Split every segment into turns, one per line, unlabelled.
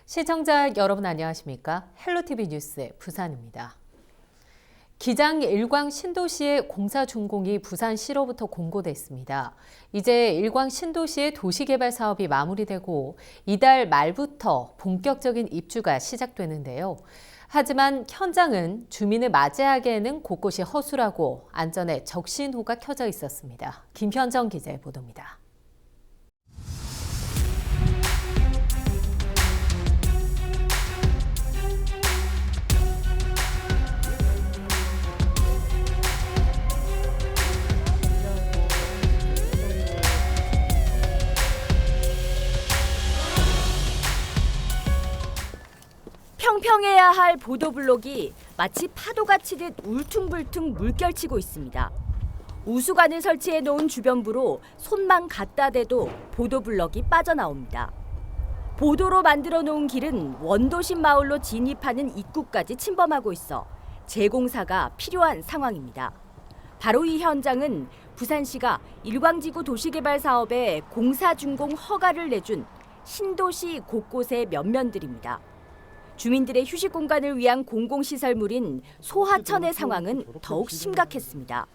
시청자 여러분 안녕하십니까? 헬로티비 뉴스의 부산입니다. 기장 일광 신도시의 공사 준공이 부산시로부터 공고됐습니다. 이제 일광 신도시의 도시개발 사업이 마무리되고 이달 말부터 본격적인 입주가 시작되는데요. 하지만 현장은 주민을 맞이하기에는 곳곳이 허술하고 안전에 적신호가 켜져 있었습니다. 김현정 기자의 보도입니다.
평평해야 할 보도블록이 마치 파도가 치듯 울퉁불퉁 물결치고 있습니다. 우수관을 설치해 놓은 주변부로 손만 갖다 대도 보도블럭이 빠져나옵니다. 보도로 만들어 놓은 길은 원도심 마을로 진입하는 입구까지 침범하고 있어 재공사가 필요한 상황입니다. 바로 이 현장은 부산시가 일광지구 도시개발 사업에 공사 준공 허가를 내준 신도시 곳곳의 면면들입니다. 주민들의 휴식 공간을 위한 공공시설물인 소하천의 상황은 더욱 심각했습니다.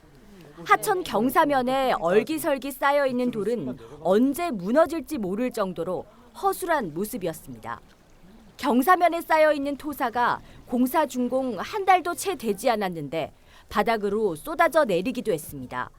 하천 경사면에 얼기설기 쌓여있는 돌은 언제 무너질지 모를 정도로 허술한 모습이었습니다. 경사면에 쌓여있는 토사가 공사 준공 한 달도 채 되지 않았는데 바닥으로 쏟아져 내리기도 했습니다.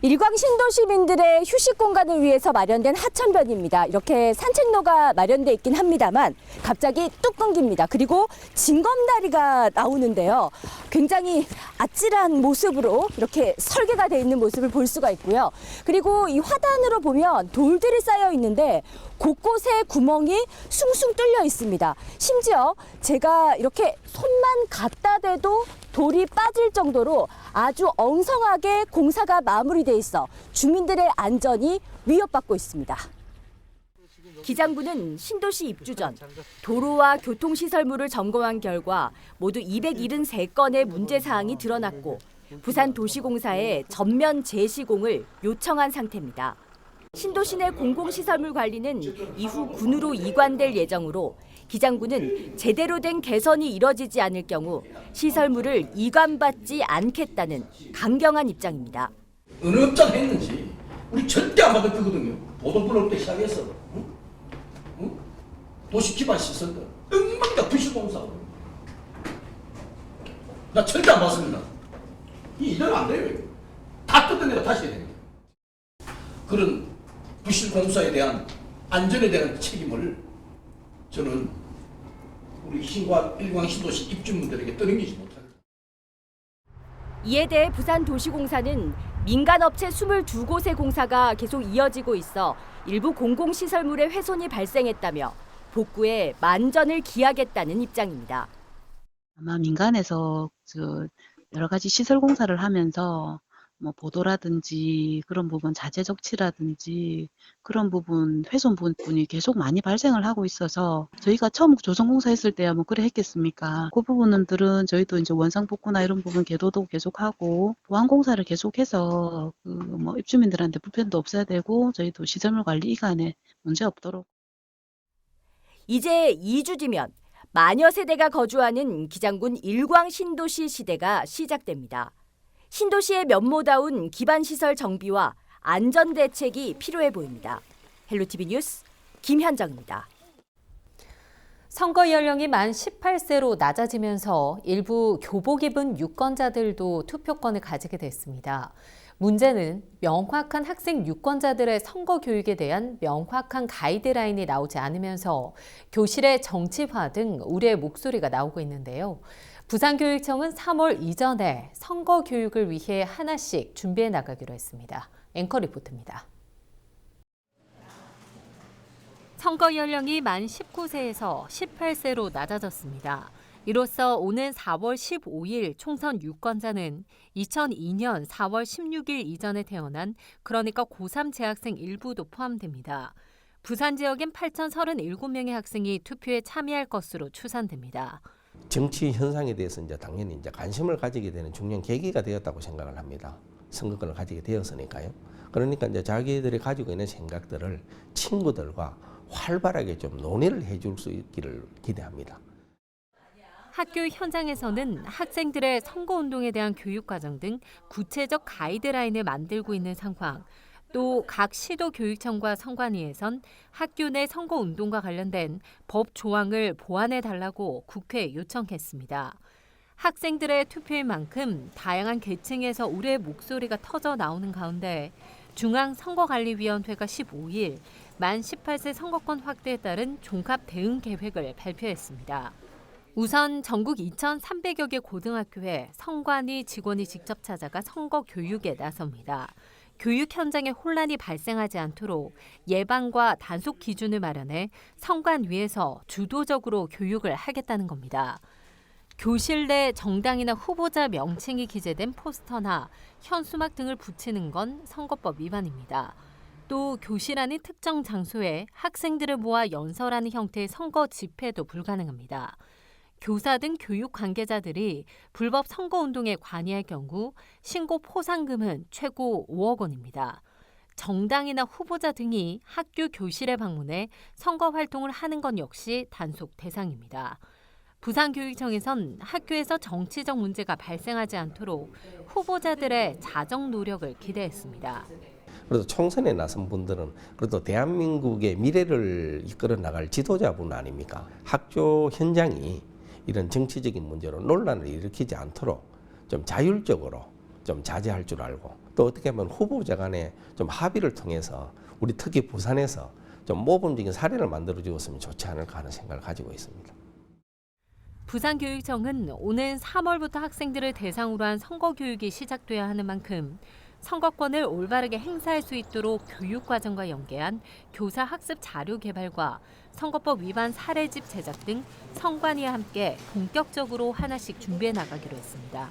일광 신도 시민들의 휴식 공간을 위해서 마련된 하천변입니다. 이렇게 산책로가 마련돼 있긴 합니다만 갑자기 뚝 끊깁니다. 그리고 징검다리가 나오는데요. 굉장히 아찔한 모습으로 이렇게 설계가 돼 있는 모습을 볼 수가 있고요. 그리고 이 화단으로 보면 돌들이 쌓여 있는데 곳곳에 구멍이 숭숭 뚫려 있습니다. 심지어 제가 이렇게 손만 갖다 대도 돌이 빠질 정도로 아주 엉성하게 공사가 마무리돼 있어 주민들의 안전이 위협받고 있습니다. 기장부는 신도시 입주 전 도로와 교통시설물을 점검한 결과 모두 273건의 문제사항이 드러났고 부산도시공사에 전면 재시공을 요청한 상태입니다. 신도시 내 공공시설물 관리는 이후 군으로 이관될 예정으로 기장부는 제대로 된 개선이 이뤄지지 않을 경우 시설물을 이관받지 않겠다는 강경한 입장입니다.
어느 업장 했는지 우리 절대 안 받을 거거든요. 보도블록부터 시작해서 도시기반시설들 엉망다 부실공사. 나 절대 안 받습니다. 이대로 안 돼요. 다 뜯어내고 다시 해야 됩니다. 그런 부실공사에 대한 안전에 대한 책임을 저는 우리 일광 신도시 입주민들에게 떠넘기지 못합니다.
이에 대해 부산도시공사는 민간업체 22곳의 공사가 계속 이어지고 있어 일부 공공시설물의 훼손이 발생했다며 복구에 만전을 기하겠다는 입장입니다.
아마 민간에서 여러 가지 시설 공사를 하면서 보도라든지 그런 부분 자재 적치라든지 그런 부분 훼손 부분이 계속 많이 발생을 하고 있어서 저희가 처음 조성공사 했을 때야 그래 했겠습니까? 그 부분들은 저희도 이제 원상 복구나 이런 부분 계도도 계속하고 보안 공사를 계속해서 입주민들한테 불편도 없어야 되고 저희도 시설물 관리 이관에 문제 없도록.
이제 2주 뒤면 마녀 세대가 거주하는 기장군 일광 신도시 시대가 시작됩니다. 신도시의 면모다운 기반시설 정비와 안전대책이 필요해 보입니다. 헬로티비 뉴스 김현정입니다.
선거 연령이 만 18세로 낮아지면서 일부 교복 입은 유권자들도 투표권을 가지게 됐습니다. 문제는 명확한 학생 유권자들의 선거 교육에 대한 명확한 가이드라인이 나오지 않으면서 교실의 정치화 등 우려의 목소리가 나오고 있는데요. 부산교육청은 3월 이전에 선거 교육을 위해 하나씩 준비해 나가기로 했습니다. 앵커 리포트입니다. 선거 연령이 만 19세에서 18세로 낮아졌습니다. 이로써 오는 4월 15일 총선 유권자는 2002년 4월 16일 이전에 태어난 그러니까 고3 재학생 일부도 포함됩니다. 부산 지역엔 8,037명의 학생이 투표에 참여할 것으로 추산됩니다.
정치 현상에 대해서 당연히 관심을 가지게 되는 중요한 계기가 되었다고 생각을 합니다. 선거권을 가지게 되었으니까요. 그러니까 자기들이 가지고 있는 생각들을 친구들과 활발하게 좀 논의를 해줄 수 있기를 기대합니다.
학교 현장에서는 학생들의 선거운동에 대한 교육과정 등 구체적 가이드라인을 만들고 있는 상황, 또 각 시도교육청과 선관위에선 학교 내 선거운동과 관련된 법 조항을 보완해달라고 국회에 요청했습니다. 학생들의 투표인 만큼 다양한 계층에서 우려의 목소리가 터져 나오는 가운데 중앙선거관리위원회가 15일 만 18세 선거권 확대에 따른 종합 대응 계획을 발표했습니다. 우선 전국 2,300여 개 고등학교에 선관위 직원이 직접 찾아가 선거 교육에 나섭니다. 교육 현장에 혼란이 발생하지 않도록 예방과 단속 기준을 마련해 선관위에서 주도적으로 교육을 하겠다는 겁니다. 교실 내 정당이나 후보자 명칭이 기재된 포스터나 현수막 등을 붙이는 건 선거법 위반입니다. 또 교실 안의 특정 장소에 학생들을 모아 연설하는 형태의 선거 집회도 불가능합니다. 교사 등 교육 관계자들이 불법 선거운동에 관여할 경우 신고 포상금은 최고 5억 원입니다. 정당이나 후보자 등이 학교 교실에 방문해 선거 활동을 하는 건 역시 단속 대상입니다. 부산교육청에선 학교에서 정치적 문제가 발생하지 않도록 후보자들의 자정 노력을 기대했습니다.
그래도 총선에 나선 분들은 그래도 대한민국의 미래를 이끌어 나갈 지도자분 아닙니까? 학교 현장이 이런 정치적인 문제로 논란을 일으키지 않도록 좀 자율적으로 좀 자제할 줄 알고 또 어떻게 보면 후보자 간에 좀 합의를 통해서 우리 특히 부산에서 좀 모범적인 사례를 만들어 주었으면 좋지 않을까 하는 생각을 가지고 있습니다.
부산교육청은 오는 3월부터 학생들을 대상으로 한 선거교육이 시작돼야 하는 만큼 선거권을 올바르게 행사할 수 있도록 교육과정과 연계한 교사 학습 자료 개발과 선거법 위반 사례집 제작 등 선관위와 함께 본격적으로 하나씩 준비해 나가기로 했습니다.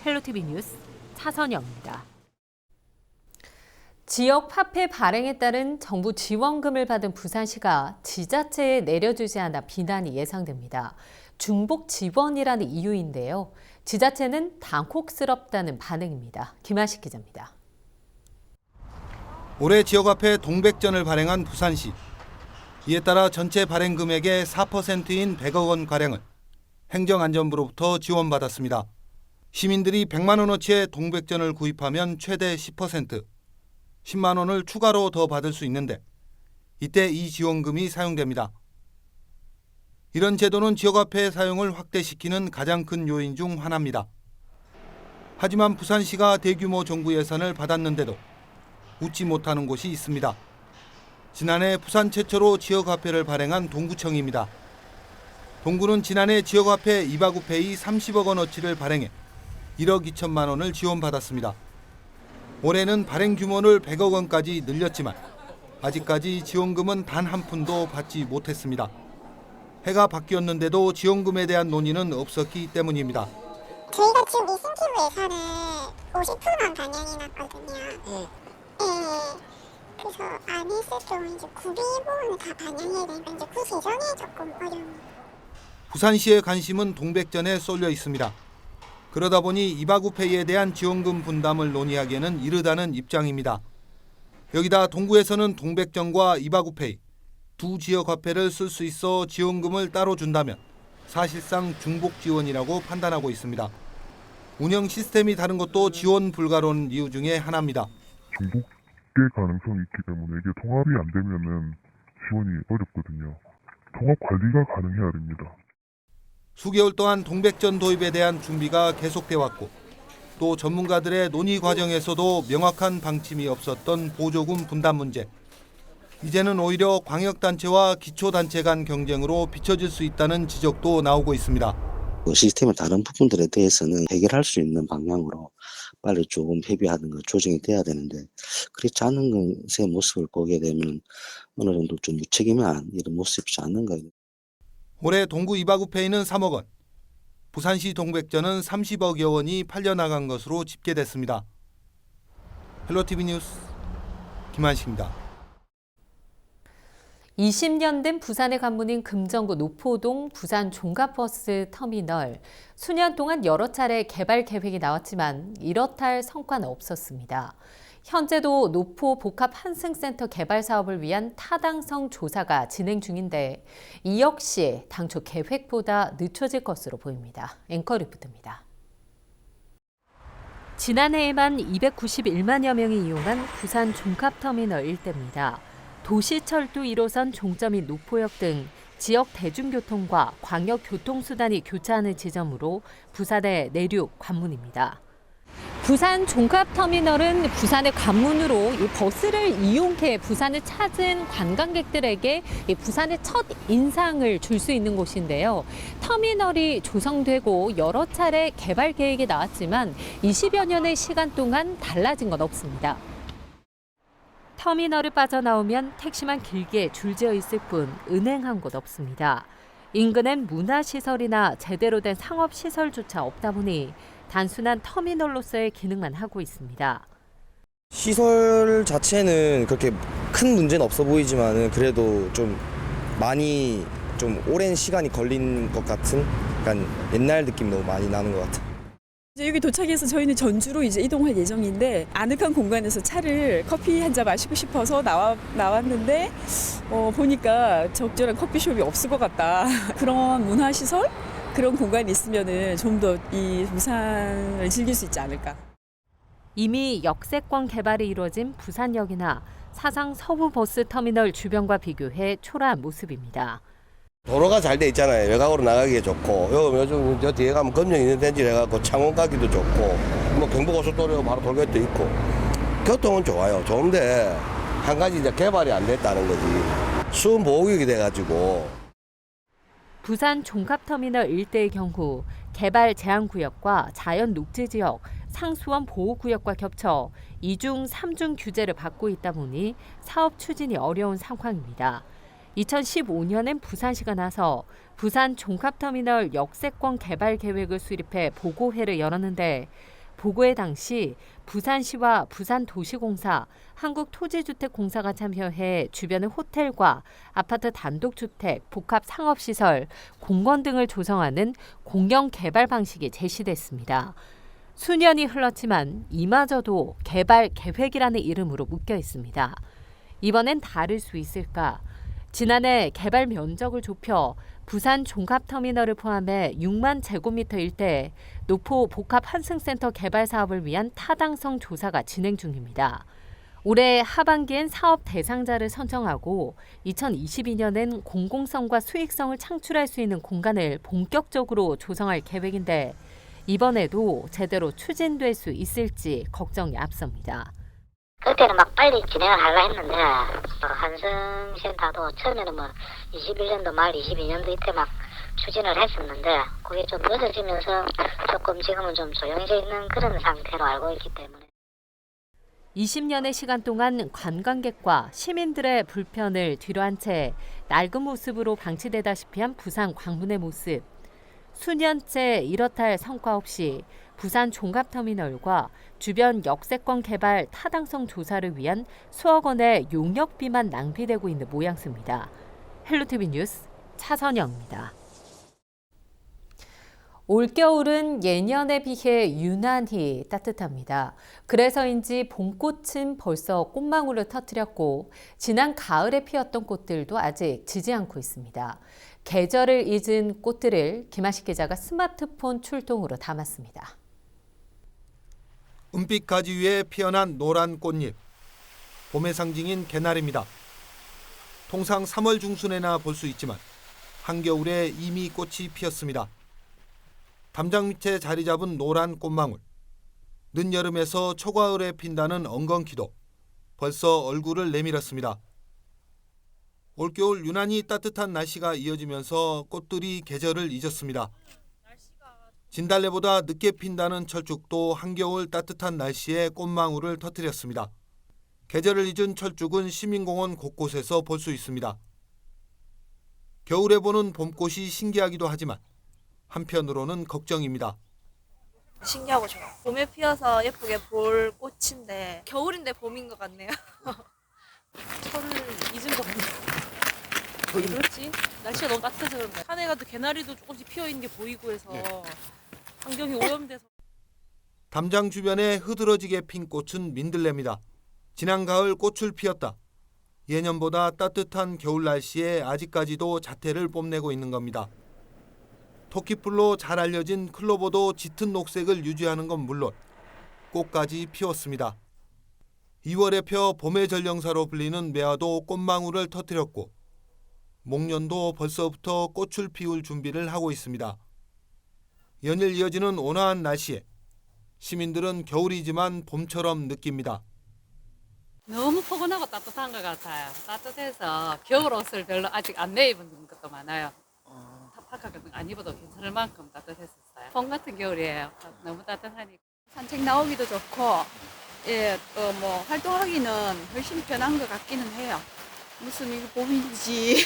헬로티비 뉴스 차선영입니다. 지역 화폐 발행에 따른 정부 지원금을 받은 부산시가 지자체에 내려주지 않아 비난이 예상됩니다. 중복 지원이라는 이유인데요. 지자체는 당혹스럽다는 반응입니다. 김하식 기자입니다.
올해 지역화폐 동백전을 발행한 부산시. 이에 따라 전체 발행 금액의 4%인 100억 원가량을 행정안전부로부터 지원받았습니다. 시민들이 100만 원어치의 동백전을 구입하면 최대 10%, 10만 원을 추가로 더 받을 수 있는데 이때 이 지원금이 사용됩니다. 이런 제도는 지역화폐 사용을 확대시키는 가장 큰 요인 중 하나입니다. 하지만 부산시가 대규모 정부 예산을 받았는데도 웃지 못하는 곳이 있습니다. 지난해 부산 최초로 지역화폐를 발행한 동구청입니다. 동구는 지난해 지역화폐 이바구페이 30억 원어치를 발행해 1억 2천만 원을 지원받았습니다. 올해는 발행 규모를 100억 원까지 늘렸지만 아직까지 지원금은 단 한 푼도 받지 못했습니다. 해가 바뀌었는데도 지원금에 대한 논의는 없었기 때문입니다.
저희가 지금 인센티브 예산을 50%만 반영이 났거든요. 네. 그래서 안 했을 경우 이제 구비부분을 다 반영해야 되니까 이제 그 재정에 조금 어려움입니다.
부산시의 관심은 동백전에 쏠려 있습니다. 그러다 보니 이바구페이에 대한 지원금 분담을 논의하기에는 이르다는 입장입니다. 여기다 동구에서는 동백전과 이바구페이 두 지역화폐를 쓸 수 있어 지원금을 따로 준다면 사실상 중복 지원이라고 판단하고 있습니다. 운영 시스템이 다른 것도 지원 불가로운 이유 중에 하나입니다.
중복될 가능성이 있기 때문에 이게 통합이 안 되면은 지원이 어렵거든요. 통합 관리가 가능해야 됩니다.
수개월 동안 동백전 도입에 대한 준비가 계속돼 왔고 또 전문가들의 논의 과정에서도 명확한 방침이 없었던 보조금 분담 문제. 이제는 오히려 광역단체와 기초단체 간 경쟁으로 비춰질 수 있다는 지적도 나오고 있습니다.
시스템의 다른 부분들에 대해서는 해결할 수 있는 방향으로 빨리 조금 협의하든가 조정이 돼야 되는데 그렇지 않은 것의 모습을 보게 되면 어느 정도 좀 무책임한 이런 모습이지 않는가.
올해 동구 이바구페이는 3억 원, 부산시 동백전은 30억여 원이 팔려나간 것으로 집계됐습니다. 헬로티비 뉴스 김한식입니다.
20년 된 부산의 관문인 금정구 노포동 부산 종합버스 터미널. 수년 동안 여러 차례 개발 계획이 나왔지만 이렇다 할 성과는 없었습니다. 현재도 노포 복합 한승센터 개발 사업을 위한 타당성 조사가 진행 중인데 이 역시 당초 계획보다 늦춰질 것으로 보입니다. 앵커 리포트입니다. 지난해에만 291만여 명이 이용한 부산 종합터미널 일대입니다. 도시철도 1호선 종점인 노포역 등 지역 대중교통과 광역교통수단이 교차하는 지점으로 부산의 내륙 관문입니다. 부산 종합터미널은 부산의 관문으로 이 버스를 이용해 부산을 찾은 관광객들에게 이 부산의 첫 인상을 줄 수 있는 곳인데요. 터미널이 조성되고 여러 차례 개발 계획이 나왔지만 20여 년의 시간 동안 달라진 건 없습니다. 터미널을 빠져나오면 택시만 길게 줄지어 있을 뿐 은행한 곳 없습니다. 인근엔 문화시설이나 제대로 된 상업시설조차 없다 보니 단순한 터미널로서의 기능만 하고 있습니다.
시설 자체는 그렇게 큰 문제는 없어 보이지만은 그래도 좀 많이 좀 오랜 시간이 걸린 것 같은 약간 옛날 느낌 너무 많이 나는 것 같아요.
이제 여기 도착해서 저희는 전주로 이제 이동할 예정인데 아늑한 공간에서 커피 한 잔 마시고 싶어서 나왔는데 보니까 적절한 커피숍이 없을 것 같다. 그런 문화시설? 그런 공간이 있으면은 좀 더 이 부산을 즐길 수 있지 않을까.
이미 역세권 개발이 이루어진 부산역이나 사상 서부버스터미널 주변과 비교해 초라한 모습입니다.
도로가 잘 돼 있잖아요. 외곽으로 나가기에 좋고 요즘 저 뒤에 가면 검정 있는 데인지 해갖고 창원 가기도 좋고 뭐 경부고속도로 바로 돌격도 있고 교통은 좋아요. 좋은데 한 가지 이제 개발이 안 됐다는 거지. 수은 보호구역이 돼가지고.
부산 종합터미널 일대의 경우 개발 제한구역과 자연 녹지지역, 상수원 보호구역과 겹쳐 2중, 3중 규제를 받고 있다 보니 사업 추진이 어려운 상황입니다. 2015년엔 부산시가 나서 부산 종합터미널 역세권 개발 계획을 수립해 보고회를 열었는데 보고회 당시 부산시와 부산도시공사, 한국토지주택공사가 참여해 주변의 호텔과 아파트 단독주택, 복합상업시설, 공원 등을 조성하는 공영 개발 방식이 제시됐습니다. 수년이 흘렀지만 이마저도 개발 계획이라는 이름으로 묶여 있습니다. 이번엔 다를 수 있을까? 지난해 개발 면적을 좁혀 부산 종합터미널을 포함해 6만 제곱미터 일대에 노포 복합 한승센터 개발 사업을 위한 타당성 조사가 진행 중입니다. 올해 하반기엔 사업 대상자를 선정하고 2022년엔 공공성과 수익성을 창출할 수 있는 공간을 본격적으로 조성할 계획인데 이번에도 제대로 추진될 수 있을지 걱정이 앞섭니다.
그때는 막 빨리 진행을 하려 했는데 한승센터도 처음에는 21년도 말 22년도 이때 막 추진을 했었는데 그게 좀 늦어지면서 조금 지금은 좀 조용해져 있는 그런 상태로 알고 있기 때문에
20년의 시간 동안 관광객과 시민들의 불편을 뒤로한 채 낡은 모습으로 방치되다시피 한 부산 광문의 모습. 수년째 이렇다 할 성과 없이 부산 종합터미널과 주변 역세권 개발 타당성 조사를 위한 수억 원의 용역비만 낭비되고 있는 모양새입니다. 헬로티비 뉴스 차선영입니다. 올겨울은 예년에 비해 유난히 따뜻합니다. 그래서인지 봄꽃은 벌써 꽃망울을 터뜨렸고 지난 가을에 피었던 꽃들도 아직 지지 않고 있습니다. 계절을 잊은 꽃들을 김하식 기자가 스마트폰 출동으로 담았습니다.
은빛 가지 위에 피어난 노란 꽃잎. 봄의 상징인 개나리입니다. 통상 3월 중순에나 볼 수 있지만 한겨울에 이미 꽃이 피었습니다. 담장 밑에 자리 잡은 노란 꽃망울. 늦여름에서 초가을에 핀다는 엉겅퀴도 벌써 얼굴을 내밀었습니다. 올겨울 유난히 따뜻한 날씨가 이어지면서 꽃들이 계절을 잊었습니다. 진달래보다 늦게 핀다는 철쭉도 한겨울 따뜻한 날씨에 꽃망울을 터뜨렸습니다. 계절을 잊은 철쭉은 시민공원 곳곳에서 볼 수 있습니다. 겨울에 보는 봄꽃이 신기하기도 하지만 한편으로는 걱정입니다.
신기하고 좋아. 봄에 피어서 예쁘게 볼 꽃인데 겨울인데 봄인 것 같네요. 철을 잊은 것 같네요. 왜 그렇지? 날씨가 너무 따뜻해서 그런가. 산에 가도 개나리도 조금씩 피어 있는 게 보이고 해서 환경이 오염돼서.
담장 주변에 흐드러지게 핀 꽃은 민들레입니다. 지난 가을 꽃을 피웠다. 예년보다 따뜻한 겨울 날씨에 아직까지도 자태를 뽐내고 있는 겁니다. 토끼풀로 잘 알려진 클로버도 짙은 녹색을 유지하는 건 물론 꽃까지 피웠습니다. 2월에 펴 봄의 전령사로 불리는 매화도 꽃망울을 터뜨렸고 목련도 벌써부터 꽃을 피울 준비를 하고 있습니다. 연일 이어지는 온화한 날씨에 시민들은 겨울이지만 봄처럼 느낍니다.
너무 포근하고 따뜻한 것 같아요. 따뜻해서 겨울 옷을 별로 아직 안 내입은 것도 많아요. 파카 같은 거 안 입어도 괜찮을 만큼 따뜻했었어요. 봄 같은 겨울이에요. 너무 따뜻하니까.
산책 나오기도 좋고, 예, 또 뭐 활동하기는 훨씬 편한 것 같기는 해요. 무슨 이거 봄인지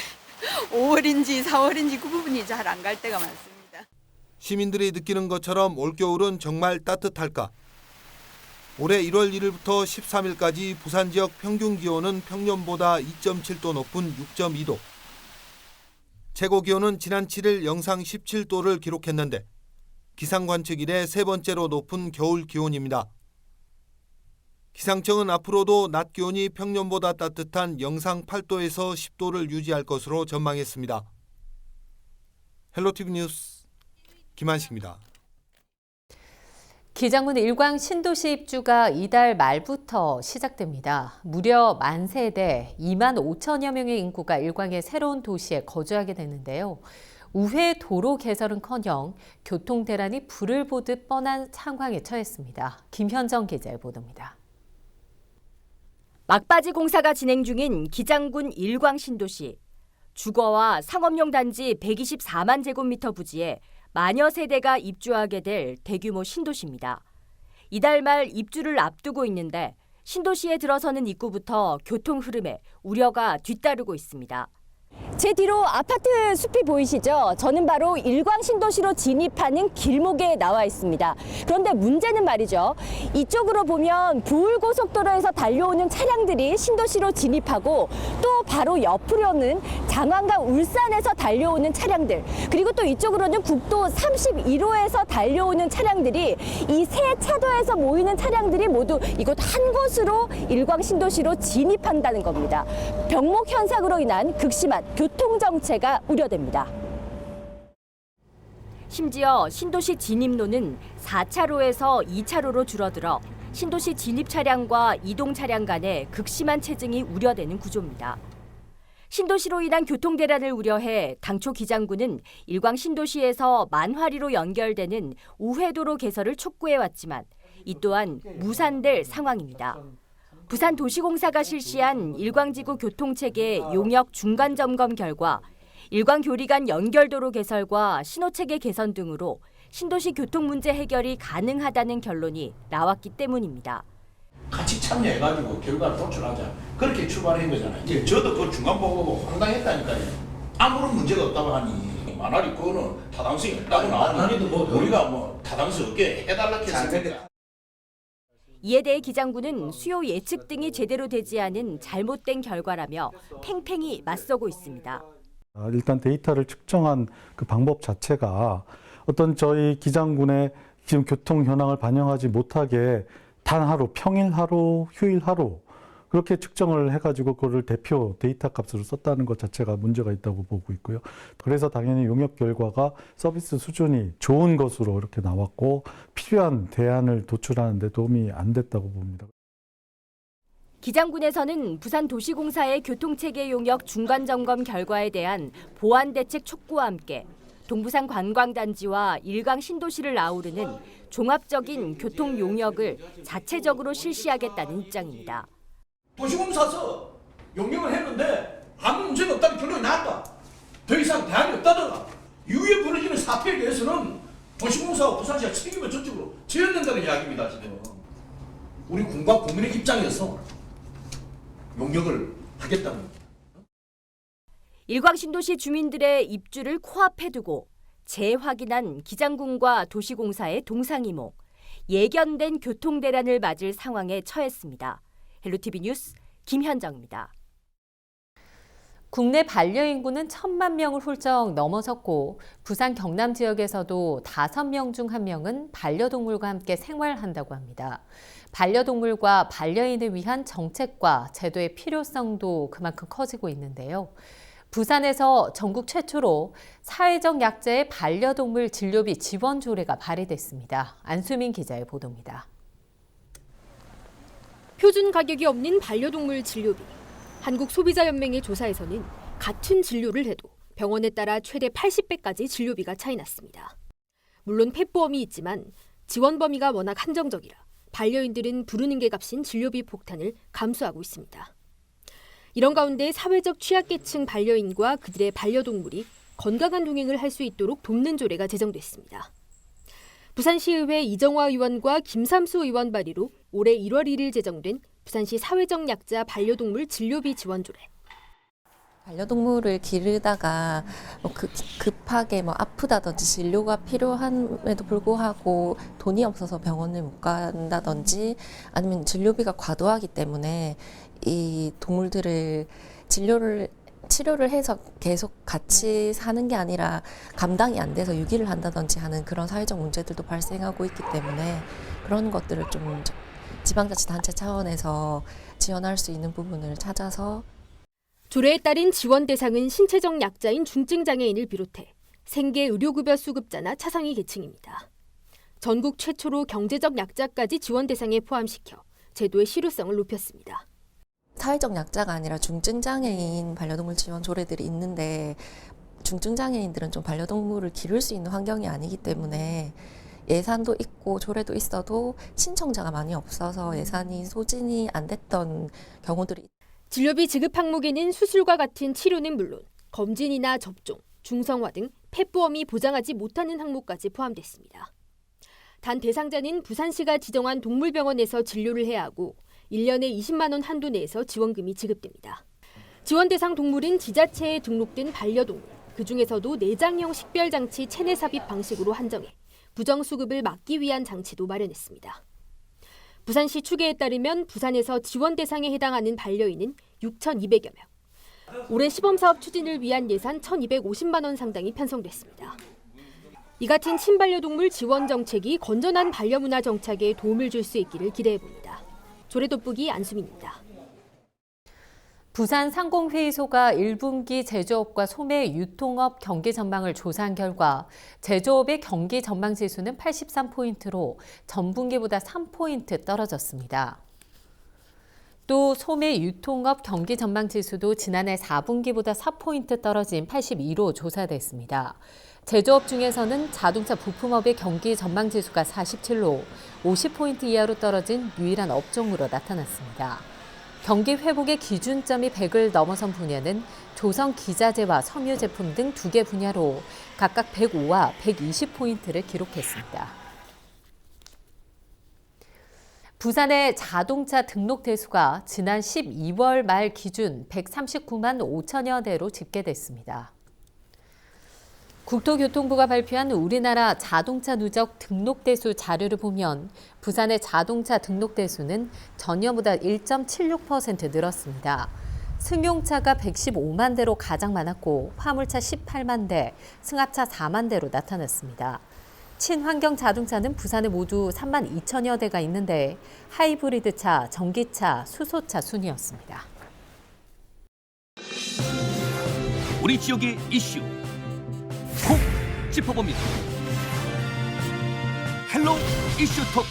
5월인지 4월인지 그 부분이 잘 안 갈 때가 많습니다.
시민들이 느끼는 것처럼 올겨울은 정말 따뜻할까? 올해 1월 1일부터 13일까지 부산 지역 평균 기온은 평년보다 2.7도 높은 6.2도. 최고 기온은 지난 7일 영상 17도를 기록했는데 기상 관측 이래 세 번째로 높은 겨울 기온입니다. 기상청은 앞으로도 낮 기온이 평년보다 따뜻한 영상 8도에서 10도를 유지할 것으로 전망했습니다. 헬로티비 뉴스 김한식입니다.
기장군 일광 신도시 입주가 이달 말부터 시작됩니다. 무려 10,000세대 2만 5천여 명의 인구가 일광의 새로운 도시에 거주하게 되는데요. 우회 도로 개설은커녕 교통 대란이 불을 보듯 뻔한 상황에 처했습니다. 김현정 기자의 보도입니다.
막바지 공사가 진행 중인 기장군 일광 신도시. 주거와 상업용 단지 124만 제곱미터 부지에 만여 세대가 입주하게 될 대규모 신도시입니다. 이달 말 입주를 앞두고 있는데 신도시에 들어서는 입구부터 교통 흐름에 우려가 뒤따르고 있습니다. 제 뒤로 아파트 숲이 보이시죠? 저는 바로 일광 신도시로 진입하는 길목에 나와 있습니다. 그런데 문제는 말이죠. 이쪽으로 보면 부울고속도로에서 달려오는 차량들이 신도시로 진입하고 또 바로 옆으로는 장안과 울산에서 달려오는 차량들, 그리고 또 이쪽으로는 국도 31호에서 달려오는 차량들이 이 세 차도에서 모이는 차량들이 모두 이곳 한 곳으로 일광 신도시로 진입한다는 겁니다. 병목 현상으로 인한 극심한 교통정체가 우려됩니다. 심지어 신도시 진입로는 4차로에서 2차로로 줄어들어 신도시 진입 차량과 이동 차량 간의 극심한 체증이 우려되는 구조입니다. 신도시로 인한 교통 대란을 우려해 당초 기장군은 일광 신도시에서 만화리로 연결되는 우회도로 개설을 촉구해왔지만 이 또한 무산될 상황입니다. 부산도시공사가 실시한 일광지구 교통체계 용역 중간점검 결과 일광교리 간 연결도로 개설과 신호체계 개선 등으로 신도시 교통 문제 해결이 가능하다는 결론이 나왔기 때문입니다.
같이 참여해가지고 결과를 도출하자. 그렇게 출발한 거잖아요. 이제 저도 그 중간 보고 황당했다니까요. 아무런 문제가 없다고 하니 만화리 그거는 타당성이 없다고 나오니 우리가 타당성 없게 해달라고 했으니까.
이에 대해 기장군은 수요 예측 등이 제대로 되지 않은 잘못된 결과라며 팽팽히 맞서고 있습니다.
일단 데이터를 측정한 그 방법 자체가 어떤 저희 기장군의 지금 교통 현황을 반영하지 못하게 단 하루, 평일 하루, 휴일 하루 그렇게 측정을 해가지고 그거를 대표 데이터 값으로 썼다는 것 자체가 문제가 있다고 보고 있고요. 그래서 당연히 용역 결과가 서비스 수준이 좋은 것으로 이렇게 나왔고 필요한 대안을 도출하는 데 도움이 안 됐다고 봅니다.
기장군에서는 부산도시공사의 교통체계 용역 중간점검 결과에 대한 보완 대책 촉구와 함께 동부산 관광단지와 일광 신도시를 아우르는 종합적인 교통 용역을 자체적으로 실시하겠다는 입장입니다.
도시공사서 용역을 했는데 아무 문제가 없다는 결론이 나왔다. 더 이상 대안이 없다더라. 이후에 벌어지는 사태에 대해서는 도시공사와 부산시가 책임을 전적으로 져야 된다는 이야기입니다. 지금 우리 군과 국민의 입장에서 용역을 하겠다는 겁니다.
일광 신도시 주민들의 입주를 코앞에 두고 재확인한 기장군과 도시공사의 동상이몽, 예견된 교통 대란을 맞을 상황에 처했습니다. 헬로티비 뉴스 김현정입니다.
국내 반려인구는 1,000만 명을 훌쩍 넘어섰고 부산 경남 지역에서도 5명 중 1명은 반려동물과 함께 생활한다고 합니다. 반려동물과 반려인을 위한 정책과 제도의 필요성도 그만큼 커지고 있는데요. 부산에서 전국 최초로 사회적 약자의 반려동물 진료비 지원 조례가 발의됐습니다. 안수민 기자의 보도입니다.
표준 가격이 없는 반려동물 진료비. 한국소비자연맹의 조사에서는 같은 진료를 해도 병원에 따라 최대 80배까지 진료비가 차이 났습니다. 물론 펫보험이 있지만 지원 범위가 워낙 한정적이라 반려인들은 부르는 게 값인 진료비 폭탄을 감수하고 있습니다. 이런 가운데 사회적 취약계층 반려인과 그들의 반려동물이 건강한 동행을 할 수 있도록 돕는 조례가 제정됐습니다. 부산시의회 이정화 의원과 김삼수 의원 발의로 올해 1월 1일 제정된 부산시 사회적 약자 반려동물 진료비 지원 조례.
반려동물을 기르다가 급하게 아프다든지 진료가 필요함에도 불구하고 돈이 없어서 병원을 못 간다든지 아니면 진료비가 과도하기 때문에 이 동물들을 치료를 해서 계속 같이 사는 게 아니라 감당이 안 돼서 유기를 한다든지 하는 그런 사회적 문제들도 발생하고 있기 때문에 그런 것들을 좀 지방자치단체 차원에서 지원할 수 있는 부분을 찾아서
조례에 따른 지원 대상은 신체적 약자인 중증장애인을 비롯해 생계 의료급여 수급자나 차상위 계층입니다. 전국 최초로 경제적 약자까지 지원 대상에 포함시켜 제도의 실효성을 높였습니다.
사회적 약자가 아니라 중증장애인 반려동물 지원 조례들이 있는데 중증장애인들은 좀 반려동물을 기를 수 있는 환경이 아니기 때문에 예산도 있고 조례도 있어도 신청자가 많이 없어서 예산이 소진이 안 됐던 경우들이
진료비 지급 항목에는 수술과 같은 치료는 물론 검진이나 접종, 중성화 등 펫보험이 보장하지 못하는 항목까지 포함됐습니다. 단 대상자는 부산시가 지정한 동물병원에서 진료를 해야 하고 1년에 20만 원 한도 내에서 지원금이 지급됩니다. 지원 대상 동물은 지자체에 등록된 반려동물, 그중에서도 내장형 식별장치 체내 삽입 방식으로 한정해 부정수급을 막기 위한 장치도 마련했습니다. 부산시 추계에 따르면 부산에서 지원 대상에 해당하는 반려인은 6,200여 명. 올해 시범사업 추진을 위한 예산 1,250만 원 상당이 편성됐습니다. 이 같은 친반려동물 지원 정책이 건전한 반려문화 정착에 도움을 줄 수 있기를 기대해봅니다. 조례 돋보기 안수민입니다.
부산 상공회의소가 1분기 제조업과 소매 유통업 경기 전망을 조사한 결과 제조업의 경기 전망 지수는 83포인트로 전분기보다 3포인트 떨어졌습니다. 또 소매 유통업 경기 전망 지수도 지난해 4분기보다 4포인트 떨어진 82로 조사됐습니다. 제조업 중에서는 자동차 부품업의 경기 전망 지수가 47로 50포인트 이하로 떨어진 유일한 업종으로 나타났습니다. 경기 회복의 기준점이 100을 넘어선 분야는 조선 기자재와 섬유 제품 등 2개 분야로 각각 105와 120포인트를 기록했습니다. 부산의 자동차 등록 대수가 지난 12월 말 기준 139만 5천여 대로 집계됐습니다. 국토교통부가 발표한 우리나라 자동차 누적 등록 대수 자료를 보면 부산의 자동차 등록 대수는 전년보다 1.76% 늘었습니다. 승용차가 115만 대로 가장 많았고 화물차 18만 대, 승합차 4만 대로 나타났습니다. 친환경 자동차는 부산에 모두 3만 2천여 대가 있는데 하이브리드차, 전기차, 수소차 순이었습니다.
우리 지역의 이슈 콕 짚어봅니다. 헬로 이슈 토크.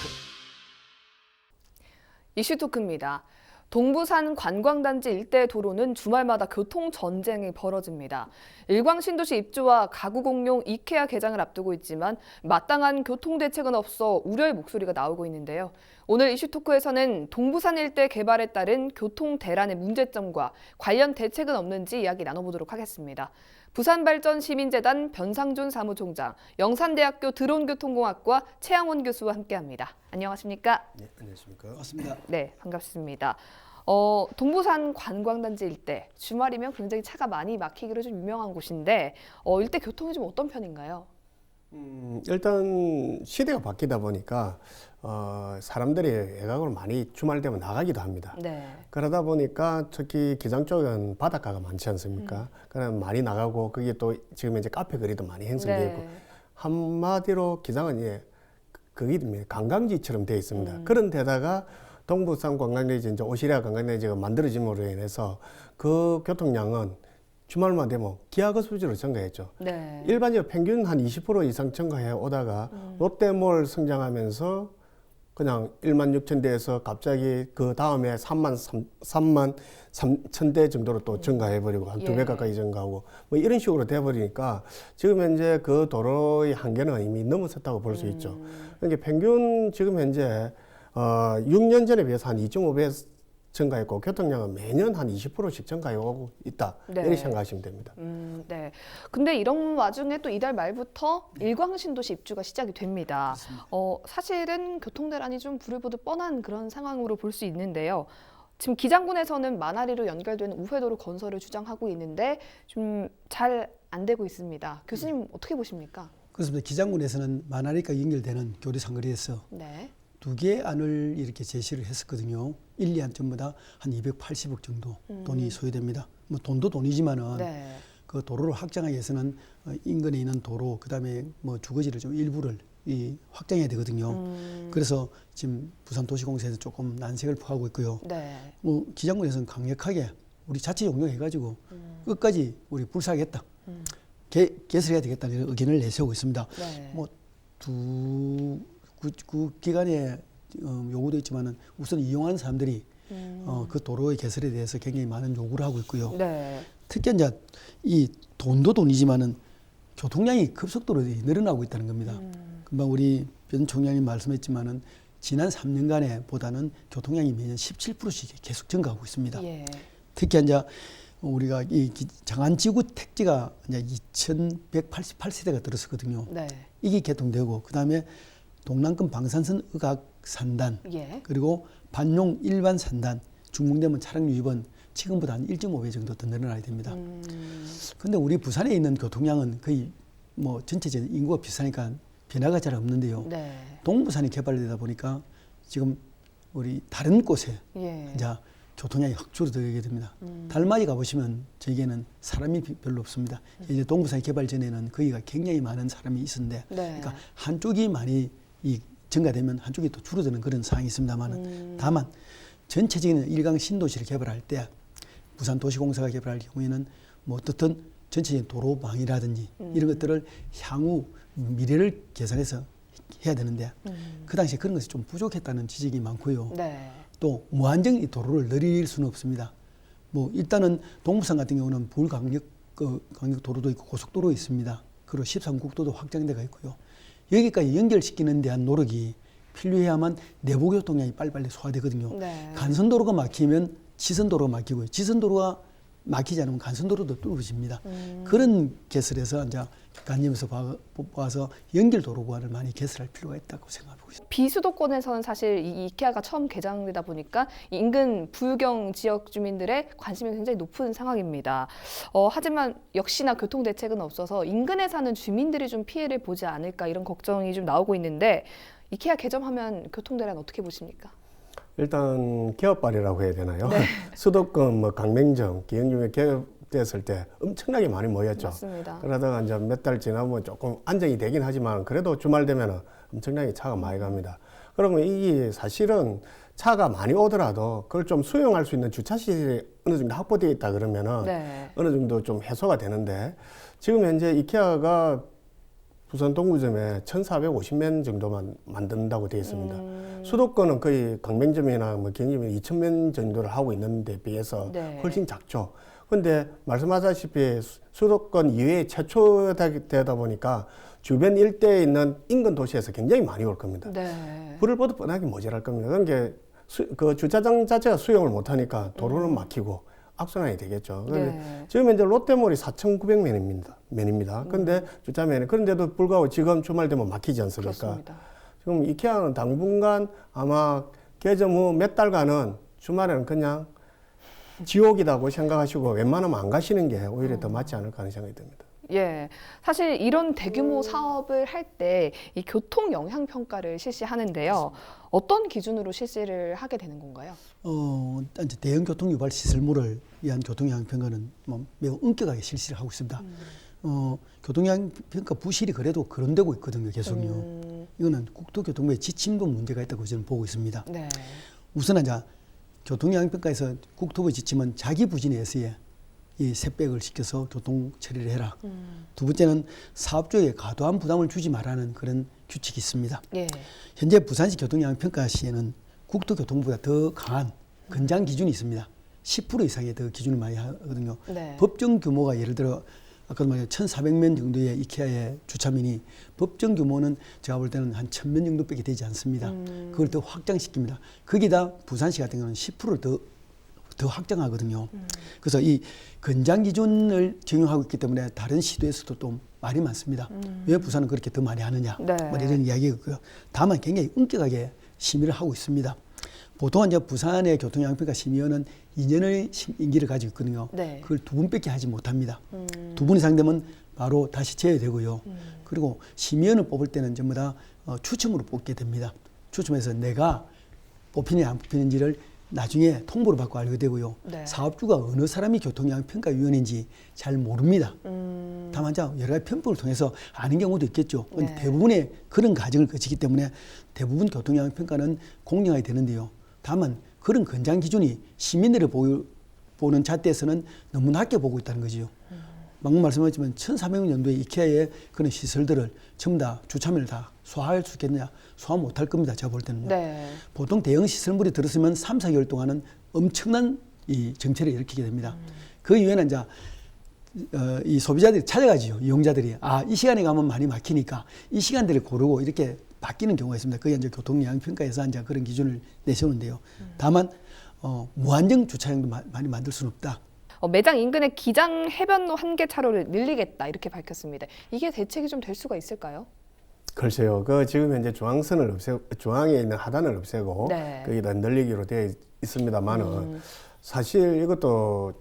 이슈 토크입니다. 동부산 관광단지 일대 도로는 주말마다 교통 전쟁이 벌어집니다. 일광 신도시 입주와 가구 공용 이케아 개장을 앞두고 있지만 마땅한 교통 대책은 없어 우려의 목소리가 나오고 있는데요. 오늘 이슈 토크에서는 동부산 일대 개발에 따른 교통 대란의 문제점과 관련 대책은 없는지 이야기 나눠보도록 하겠습니다. 부산발전시민재단 변상준 사무총장, 영산대학교 드론교통공학과 최양원 교수와 함께합니다. 안녕하십니까?
네, 안녕하십니까? 반갑습니다.
네, 반갑습니다. 동부산 관광단지 일대, 주말이면 굉장히 차가 많이 막히기로 좀 유명한 곳인데 일대 교통이 좀 어떤 편인가요?
일단 시대가 바뀌다 보니까 사람들이 외곽으로 많이 주말 되면 나가기도 합니다.
네.
그러다 보니까 특히 기장 쪽은 바닷가가 많지 않습니까? 그럼 많이 나가고 거기에 또 지금 이제 카페 거리도 많이 형성되고
네.
한마디로 기장은 거기 관광지처럼 되어 있습니다. 그런 데다가 동부산 관광단지 이제 오시리아 관광단지가 만들어짐으로 인해서 그 교통량은 주말만 되면 기하급 수준으로 증가했죠.
네.
일반적으로 평균 한 20% 이상 증가해 오다가 롯데몰 성장하면서 그냥 1만 6천 대에서 갑자기 그 다음에 3만 3천 대 정도로 또 증가해버리고 한 2배 가까이 증가하고 뭐 이런 식으로 돼버리니까 지금 현재 그 도로의 한계는 이미 넘어섰다고 볼 수 있죠. 그러니까 평균 지금 현재 6년 전에 비해서 한 2.5배 증가했고 교통량은 매년 한 20%씩 증가하고 있다.
네.
이렇게 생각하시면 됩니다.
네. 근데 이런 와중에 또 이달 말부터 일광신도시 입주가 시작이 됩니다. 사실은 교통대란이 좀 불을 보듯 뻔한 그런 상황으로 볼 수 있는데요. 지금 기장군에서는 만화리로 연결되는 우회도로 건설을 주장하고 있는데 좀 잘 안 되고 있습니다. 교수님 어떻게 보십니까?
그렇습니다. 기장군에서는 만화리가 연결되는 교리 상거리에서
네.
2개의 안을 이렇게 제시를 했었거든요. 1, 2안 전부 다 한 280억 정도 돈이 소요됩니다. 뭐 돈도 돈이지만은
네.
그 도로를 확장하기 위해서는 인근에 있는 도로, 그다음에 뭐 주거지를 좀 일부를 확장해야 되거든요. 그래서 지금 부산도시공사에서 조금 난색을 표하고 있고요.
네.
뭐 기장군에서는 강력하게 우리 자체 용역해가지고 끝까지 우리 불사하겠다. 개설해야 되겠다는 이런 의견을 내세우고 있습니다.
네.
뭐 그 기간에 요구도 있지만은 우선 이용하는 사람들이 그 도로의 개설에 대해서 굉장히 많은 요구를 하고 있고요.
네.
특히 이제 이 돈도 돈이지만은 교통량이 급속도로 늘어나고 있다는 겁니다. 금방 우리 변 총장님 말씀했지만은 지난 3년간에 보다는 교통량이 매년 17%씩 계속 증가하고 있습니다.
예.
특히 이제 우리가 이 장안지구 택지가 이제 2,188세대가 들었었거든요.
네.
이게 개통되고 그다음에 동남권 방산선 의각 산단
예.
그리고 반용 일반 산단 중공되면 차량 유입은 지금보다 한 1.5배 정도 더 늘어나야 됩니다. 근데 우리 부산에 있는 교통량은 거의 뭐 전체적인 인구가 비슷하니까 변화가 잘 없는데요.
네.
동부산이 개발되다 보니까 지금 우리 다른 곳에
예.
이제 교통량이 확 줄어들게 됩니다. 달맞이 가보시면 저에게는 사람이 별로 없습니다. 이제 동부산 개발 전에는 거기가 굉장히 많은 사람이 있었는데,
네.
그러니까 한쪽이 많이 증가되면 한쪽이 또 줄어드는 그런 상황이 있습니다만은 다만 전체적인 일강 신도시를 개발할 때 부산도시공사가 개발할 경우에는 뭐 어떻든 전체적인 도로망이라든지 이런 것들을 향후 미래를 계산해서 해야 되는데 그 당시에 그런 것이 좀 부족했다는 지적이 많고요.
네.
또 무한정 이 도로를 늘릴 수는 없습니다. 뭐 일단은 동부산 같은 경우는 불강력 강력 도로도 있고 고속도로 있습니다. 그리고 13국도도 확장돼가 있고요. 여기까지 연결시키는 데한 노력이 필요해야만 내부 교통량이 빨리빨리 소화되거든요.
네.
간선도로가 막히면 지선도로가 막히고요. 지선도로가 막히지 않으면 간선도로도 뚫어집니다. 그런 개설에서 이제 관점에서 봐서 연결도로 구간을 많이 개설할 필요가 있다고 생각하고 있습니다.
비수도권에서는 사실 이 이케아가 처음 개장되다 보니까 인근 부유경 지역 주민들의 관심이 굉장히 높은 상황입니다. 하지만 역시나 교통 대책은 없어서 인근에 사는 주민들이 좀 피해를 보지 않을까 이런 걱정이 좀 나오고 있는데 이케아 개점하면 교통대란 어떻게 보십니까?
일단 개업발이라고 해야 되나요?
네.
수도권, 뭐 강맹정, 기흥중에 개업됐을 때 엄청나게 많이 모였죠.
맞습니다.
그러다가 이제 몇 달 지나면 조금 안정이 되긴 하지만 그래도 주말 되면 엄청나게 차가 많이 갑니다. 그러면 이게 사실은 차가 많이 오더라도 그걸 좀 수용할 수 있는 주차시설이 어느 정도 확보되어 있다 그러면은
네.
어느 정도 좀 해소가 되는데 지금 현재 이케아가 부산 동구점에 1,450면 정도만 만든다고 되어 있습니다. 수도권은 거의 강맹점이나 뭐 경점이 2,000면 정도를 하고 있는데 비해서
네.
훨씬 작죠. 근데 말씀하셨다시피 수도권 이외에 최초되다 보니까 주변 일대에 있는 인근 도시에서 굉장히 많이 올 겁니다.
네.
불을 보듯 뻔하게 모자랄 겁니다. 그러니까 그 주차장 자체가 수용을 못하니까 도로는 막히고 악순환이 되겠죠.
네.
지금 현재 롯데몰이 4,900면입니다. 근데 주차면에 그런데도 불구하고 지금 주말 되면 막히지 않습니까?
그렇습니다.
지금 이케아는 당분간 아마 개점 후 몇 달간은 주말에는 그냥 지옥이라고 생각하시고 웬만하면 안 가시는 게 오히려 더 맞지 않을까 하는 생각이 듭니다.
예, 사실 이런 대규모 사업을 할 때 이 교통 영향 평가를 실시하는데요. 어떤 기준으로 실시를 하게 되는 건가요?
이제 대형 교통 유발 시설물을 위한 교통 영향 평가는 뭐 매우 엄격하게 실시를 하고 있습니다. 교통 영향 평가 부실이 그래도 거론되고 있거든요, 계속요. 이거는 국토교통부의 지침도 문제가 있다고 저는 보고 있습니다.
네.
우선 이제 교통영향평가에서 국토부 지침은 자기 부진에 의해 이 setback을 시켜서 교통 처리를 해라. 두 번째는 사업주에게 과도한 부담을 주지 말라는 그런 규칙이 있습니다.
예.
현재 부산시 교통영향평가 시에는 국토교통부보다 더 강한 건장 기준이 있습니다. 10% 이상의 더 기준을 많이 하거든요.
네.
법정 규모가 예를 들어 아까도 말했 1,400명 정도의 이케아의 주차민이 법정 규모는 제가 볼 때는 한 1,000명 정도밖에 되지 않습니다. 그걸 더 확장시킵니다. 거기다 부산시 같은 경우는 10% 더 확장하거든요. 그래서 이 건장 기준을 적용하고 있기 때문에 다른 시도에서도 또 말이 많습니다. 왜 부산은 그렇게 더 많이 하느냐.
네.
뭐 이런 이야기가 있고요. 다만 굉장히 엄격하게 심의를 하고 있습니다. 보통은 이제 부산의 교통영향평가 심의원은 2년의 임기를 가지고 있거든요.
네.
그걸 2분밖에 하지 못합니다. 2분 이상 되면 바로 다시 제외되고요. 그리고 심의원을 뽑을 때는 전부 다 추첨으로 뽑게 됩니다. 추첨해서 내가 뽑히는지 안 뽑히는지를 나중에 통보를 받고 알게 되고요.
네.
사업주가 어느 사람이 교통영향평가위원인지 잘 모릅니다. 다만 여러 가지 편법을 통해서 아는 경우도 있겠죠.
네.
대부분의 그런 과정을 거치기 때문에 대부분 교통영향평가는 공정하게 되는데요. 다만 그런 건장 기준이 시민들을 보는 잣대에서는 너무 낮게 보고 있다는 거죠. 방금 말씀하셨지만 1,400년도에 이케아의 그런 시설들을 전부 다 주차면을 다 소화할 수 있겠느냐? 소화 못할 겁니다. 제가 볼 때는요.
네.
보통 대형 시설물이 들었으면 3, 4개월 동안은 엄청난 이 정체를 일으키게 됩니다. 그 이후에는 이제 이 소비자들이 찾아가지요. 이용자들이 이 시간에 가면 많이 막히니까 이 시간대를 고르고 이렇게 바뀌는 경우가 있습니다. 그게 이제 교통영향평가에서 이제 그런 기준을 내세우는데요. 다만 무한정 주차장도 많이 만들 수는 없다.
매장 인근의 기장 해변로 1개 차로를 늘리겠다 이렇게 밝혔습니다. 이게 대책이 좀 될 수가 있을까요?
글쎄요. 지금 현재 중앙선을 중앙에 있는 하단을 없애고
네.
거기다 늘리기로 되어 있습니다만은 사실 이것도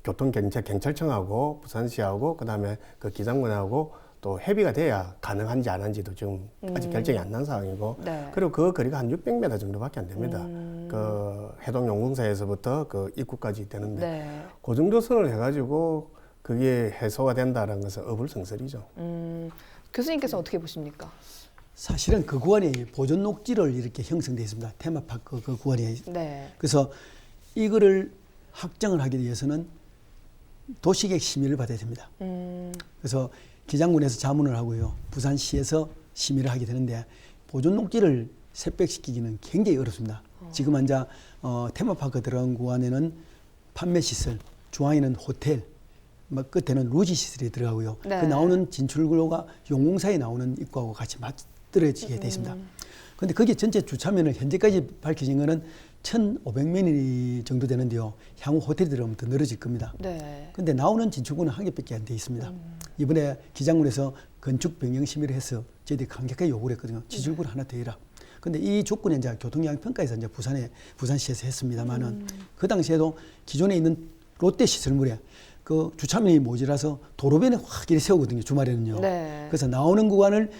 경찰청하고 부산시하고 그다음에 그 기장군하고 또 협의가 돼야 가능한지 안 한지도 지금 아직 결정이 안 난 상황이고
네.
그리고 그 거리가 한 600m 정도밖에 안 됩니다. 그 해동용궁사에서부터 그 입구까지 되는데
네.
그 정도 선을 해가지고 그게 해소가 된다는 것은 어불성설이죠.
교수님께서 어떻게 보십니까?
사실은 그 구간이 보존 녹지를 이렇게 형성되어 있습니다. 테마파크 그 구간이.
네.
그래서 이거를 확장을 하기 위해서는 도시계획 심의를 받아야 됩니다. 그래서 기장군에서 자문을 하고요. 부산시에서 심의를 하게 되는데 보존 녹지를 setback시키기는 굉장히 어렵습니다. 지금 이제 테마파크 들어간 구간에는 판매시설, 중앙에는 호텔, 끝에는 루지 시설이 들어가고요.
네.
그 나오는 진출구로가 용궁사에 나오는 입구하고 같이 맞들어지게 되어 있습니다. 그런데 거기에 전체 주차면을 현재까지 밝혀진 거는 1,500m 정도 되는데요. 향후 호텔이 들어가면 더 늘어질 겁니다.
네.
근데 나오는 진출구는 1개밖에 안 돼 있습니다. 이번에 기장군에서 건축 변경 심의를 해서 저희들이 강력하게 요구를 했거든요. 진출구를 하나 더 해라. 근데 이 조건에 이제 교통영향평가에서 이제 부산시에서 했습니다만은 그 당시에도 기존에 있는 롯데 시설물에 그 주차면이 모자라서 도로변에 확 이렇게 세우거든요. 주말에는요.
네.
그래서 나오는 구간을